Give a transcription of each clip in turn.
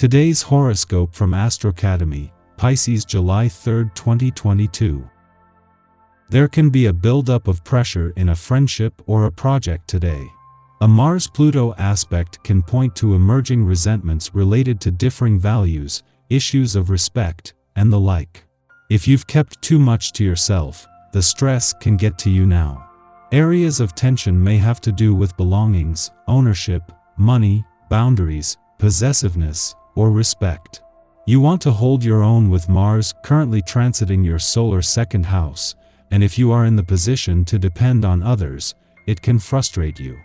Today's horoscope from Astrocademy, Pisces July 3, 2022. There can be a buildup of pressure in a friendship or a project today. A Mars-Pluto aspect can point to emerging resentments related to differing values, issues of respect, and the like. If you've kept too much to yourself, the stress can get to you now. Areas of tension may have to do with belongings, ownership, money, boundaries, possessiveness, or respect. You want to hold your own with Mars currently transiting your solar second house, and if you are in the position to depend on others, it can frustrate you.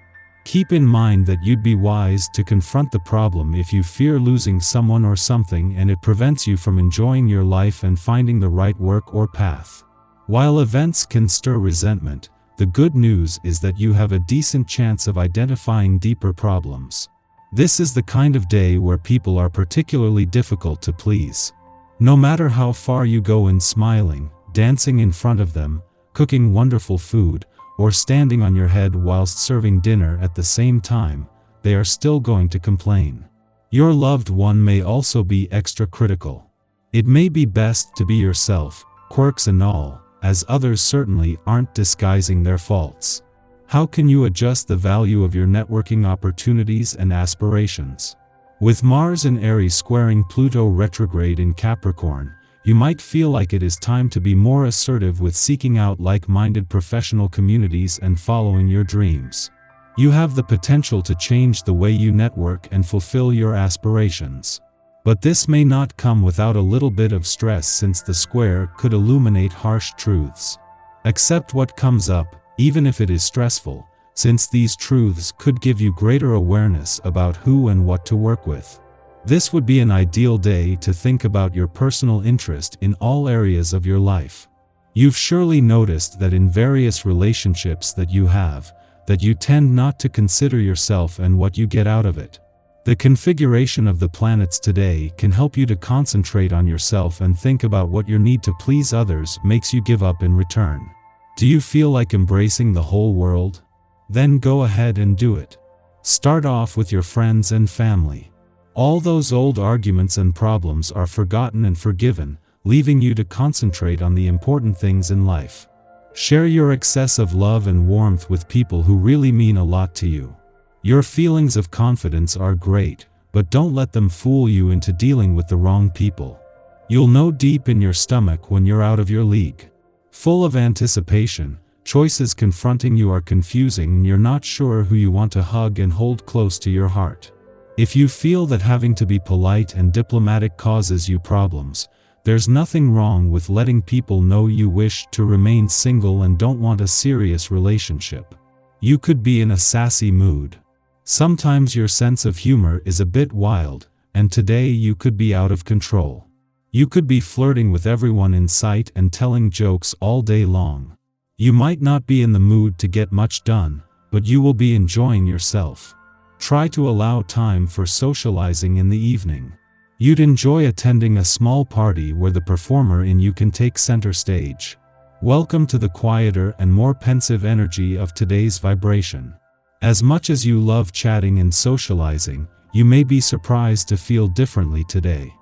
Keep in mind that you'd be wise to confront the problem if you fear losing someone or something and it prevents you from enjoying your life and finding the right work or path. While events can stir resentment, the good news is that you have a decent chance of identifying deeper problems. This is the kind of day where people are particularly difficult to please. No matter how far you go in smiling, dancing in front of them, cooking wonderful food, or standing on your head whilst serving dinner at the same time, they are still going to complain. Your loved one may also be extra critical. It may be best to be yourself, quirks and all, as others certainly aren't disguising their faults. How can you adjust the value of your networking opportunities and aspirations? With Mars in Aries squaring Pluto retrograde in Capricorn, you might feel like it is time to be more assertive with seeking out like-minded professional communities and following your dreams. You have the potential to change the way you network and fulfill your aspirations. But this may not come without a little bit of stress, since the square could illuminate harsh truths. Accept what comes up, even if it is stressful, since these truths could give you greater awareness about who and what to work with. This would be an ideal day to think about your personal interest in all areas of your life. You've surely noticed that in various relationships that you have, that you tend not to consider yourself and what you get out of it. The configuration of the planets today can help you to concentrate on yourself and think about what your need to please others makes you give up in return. Do you feel like embracing the whole world? Then go ahead and do it. Start off with your friends and family. All those old arguments and problems are forgotten and forgiven, leaving you to concentrate on the important things in life. Share your excess of love and warmth with people who really mean a lot to you. Your feelings of confidence are great, but don't let them fool you into dealing with the wrong people. You'll know deep in your stomach when you're out of your league. Full of anticipation, choices confronting you are confusing and you're not sure who you want to hug and hold close to your heart. If you feel that having to be polite and diplomatic causes you problems, there's nothing wrong with letting people know you wish to remain single and don't want a serious relationship. You could be in a sassy mood. Sometimes your sense of humor is a bit wild, and today you could be out of control. You could be flirting with everyone in sight and telling jokes all day long. You might not be in the mood to get much done, but you will be enjoying yourself. Try to allow time for socializing in the evening. You'd enjoy attending a small party where the performer in you can take center stage. Welcome to the quieter and more pensive energy of today's vibration. As much as you love chatting and socializing, you may be surprised to feel differently today.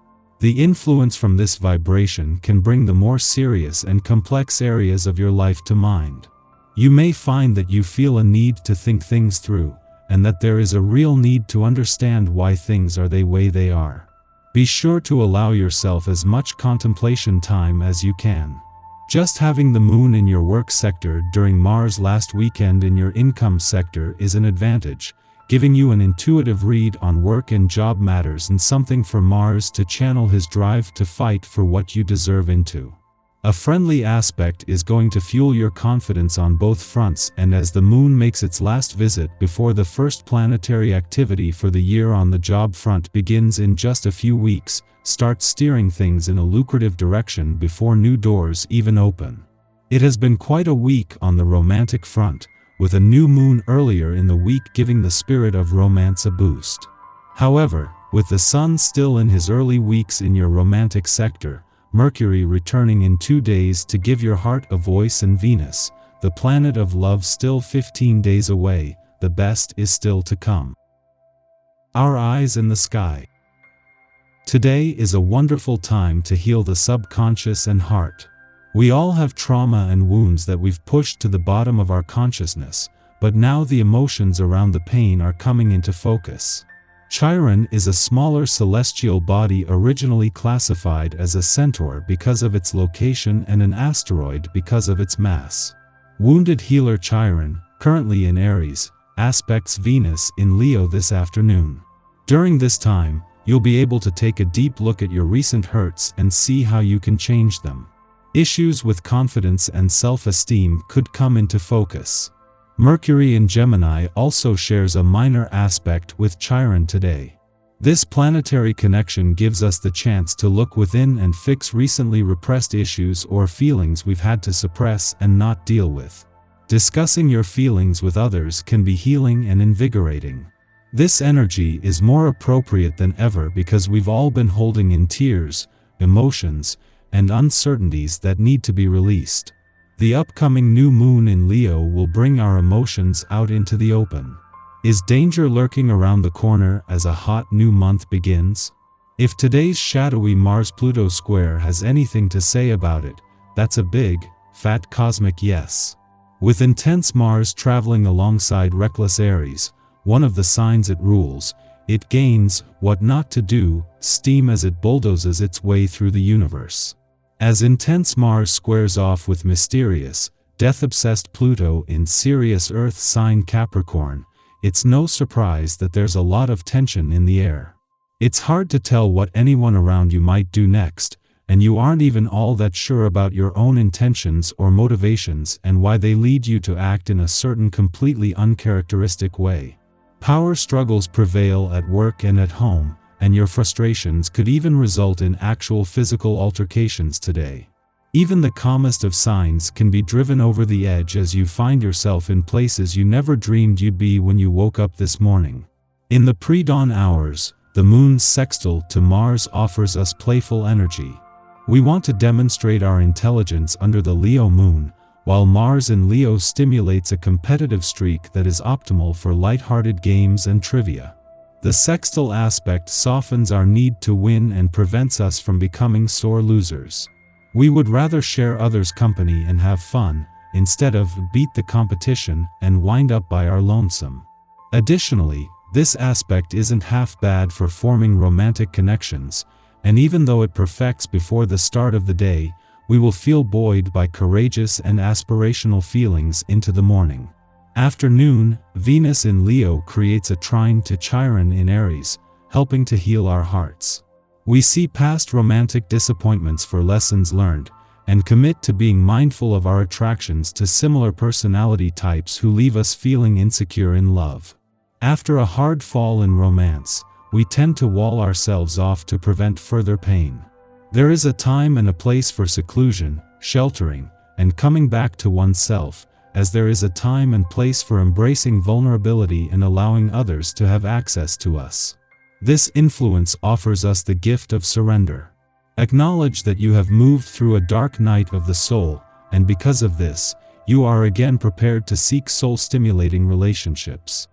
The influence from this vibration can bring the more serious and complex areas of your life to mind. You may find that you feel a need to think things through, and that there is a real need to understand why things are the way they are. Be sure to allow yourself as much contemplation time as you can. Just having the moon in your work sector during Mars last weekend in your income sector is an advantage, giving you an intuitive read on work and job matters and something for Mars to channel his drive to fight for what you deserve into. A friendly aspect is going to fuel your confidence on both fronts, and as the moon makes its last visit before the first planetary activity for the year on the job front begins in just a few weeks, start steering things in a lucrative direction before new doors even open. It has been quite a week on the romantic front, with a new moon earlier in the week giving the spirit of romance a boost. However, with the sun still in his early weeks in your romantic sector, Mercury returning in 2 days to give your heart a voice, and Venus, the planet of love, still 15 days away, the best is still to come. Our eyes in the sky. Today is a wonderful time to heal the subconscious and heart. We all have trauma and wounds that we've pushed to the bottom of our consciousness, but now the emotions around the pain are coming into focus. Chiron is a smaller celestial body originally classified as a centaur because of its location and an asteroid because of its mass. Wounded healer Chiron, currently in Aries, aspects Venus in Leo this afternoon. During this time, you'll be able to take a deep look at your recent hurts and see how you can change them. Issues with confidence and self-esteem could come into focus. Mercury in Gemini also shares a minor aspect with Chiron today. This planetary connection gives us the chance to look within and fix recently repressed issues or feelings we've had to suppress and not deal with. Discussing your feelings with others can be healing and invigorating. This energy is more appropriate than ever because we've all been holding in tears, emotions, and uncertainties that need to be released. The upcoming new moon in Leo will bring our emotions out into the open. Is danger lurking around the corner as a hot new month begins? If today's shadowy Mars-Pluto square has anything to say about it, that's a big, fat cosmic yes. With intense Mars traveling alongside reckless Aries, one of the signs it rules, it gains, what not to do, steam as it bulldozes its way through the universe. As intense Mars squares off with mysterious, death-obsessed Pluto in Sirius Earth sign Capricorn, it's no surprise that there's a lot of tension in the air. It's hard to tell what anyone around you might do next, and you aren't even all that sure about your own intentions or motivations and why they lead you to act in a certain completely uncharacteristic way. Power struggles prevail at work and at home, and your frustrations could even result in actual physical altercations today. Even the calmest of signs can be driven over the edge as you find yourself in places you never dreamed you'd be when you woke up this morning. In the pre-dawn hours, the moon's sextile to Mars offers us playful energy. We want to demonstrate our intelligence under the Leo moon, while Mars in Leo stimulates a competitive streak that is optimal for lighthearted games and trivia. The sextile aspect softens our need to win and prevents us from becoming sore losers. We would rather share others' company and have fun, instead of beat the competition and wind up by our lonesome. Additionally, this aspect isn't half bad for forming romantic connections, and even though it perfects before the start of the day, we will feel buoyed by courageous and aspirational feelings into the morning. Afternoon, Venus in Leo creates a trine to Chiron in Aries, helping to heal our hearts. We see past romantic disappointments for lessons learned, and commit to being mindful of our attractions to similar personality types who leave us feeling insecure in love. After a hard fall in romance, we tend to wall ourselves off to prevent further pain. There is a time and a place for seclusion, sheltering, and coming back to oneself, as there is a time and place for embracing vulnerability and allowing others to have access to us. This influence offers us the gift of surrender. Acknowledge that you have moved through a dark night of the soul, and because of this, you are again prepared to seek soul-stimulating relationships.